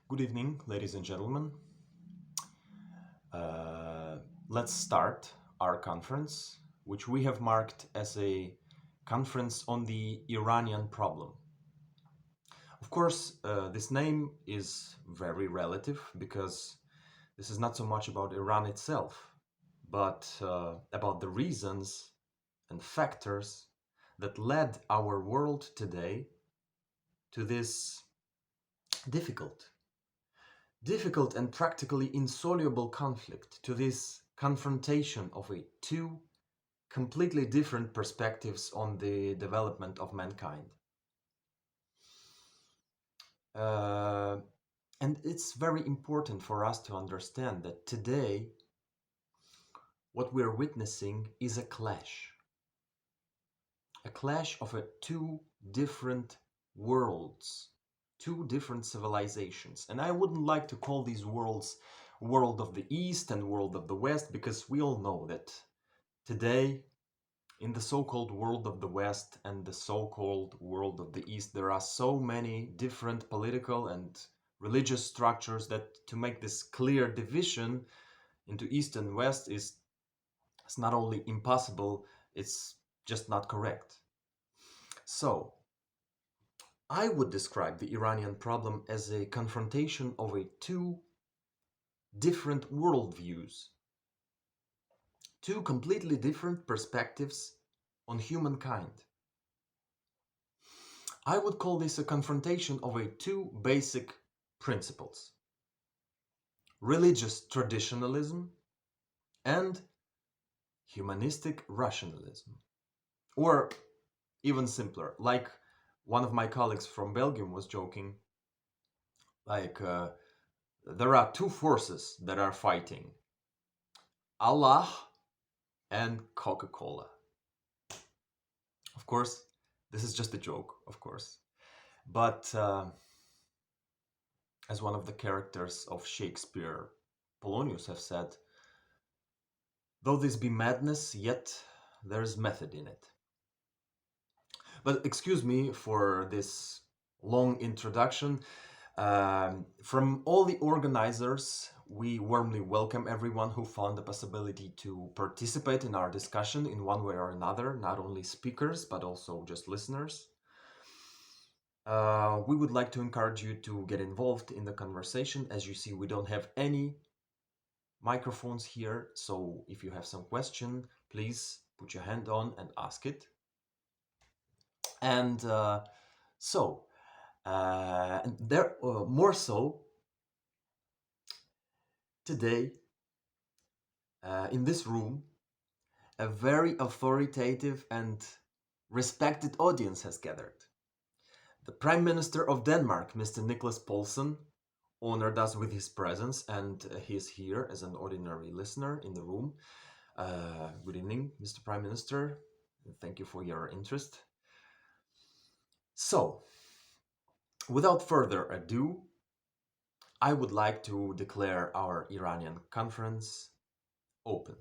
Good evening, ladies and gentlemen. Uh, let's start our conference, which we have marked as a conference on the Iranian problem. Of course, this name is very relative because this is not so much about Iran itself, but about the reasons and factors that led our world today to this difficult difficult and practically insoluble conflict, to this confrontation of two completely different perspectives on the development of mankind. Uh, and it's very important for us to understand that today what we're witnessing is a clash of two different worlds, two different civilizations. And I wouldn't like to call these worlds world of the East and world of the West, because we all know that today, in the so-called world of the West and the so-called world of the East, there are so many different political and religious structures that to make this clear division into East and West is it's not only impossible, it's just not correct. So, I would describe the Iranian problem as a confrontation of two different worldviews, two completely different perspectives on humankind. I would call this a confrontation of two basic principles: religious traditionalism and humanistic rationalism. Or even simpler, like one of my colleagues from Belgium was joking, like there are two forces that are fighting: Allah and Coca-Cola. Of course, this is just a joke, of course. But as one of the characters of Shakespeare, Polonius, have said, though this be madness, yet there is method in it. But excuse me for this long introduction. From all the organizers, we warmly welcome everyone who found the possibility to participate in our discussion in one way or another, not only speakers, but also just listeners. We would like to encourage you to get involved in the conversation. As you see, we don't have any microphones here, so if you have some question, please put your hand on and ask it. And more so today, in this room, a very authoritative and respected audience has gathered. The Prime Minister of Denmark, Mr. Nicholas Poulsen, honored us with his presence, and he is here as an ordinary listener in the room. Good evening, Mr. Prime Minister. Thank you for your interest. So, without further ado, I would like to declare our Iranian conference open.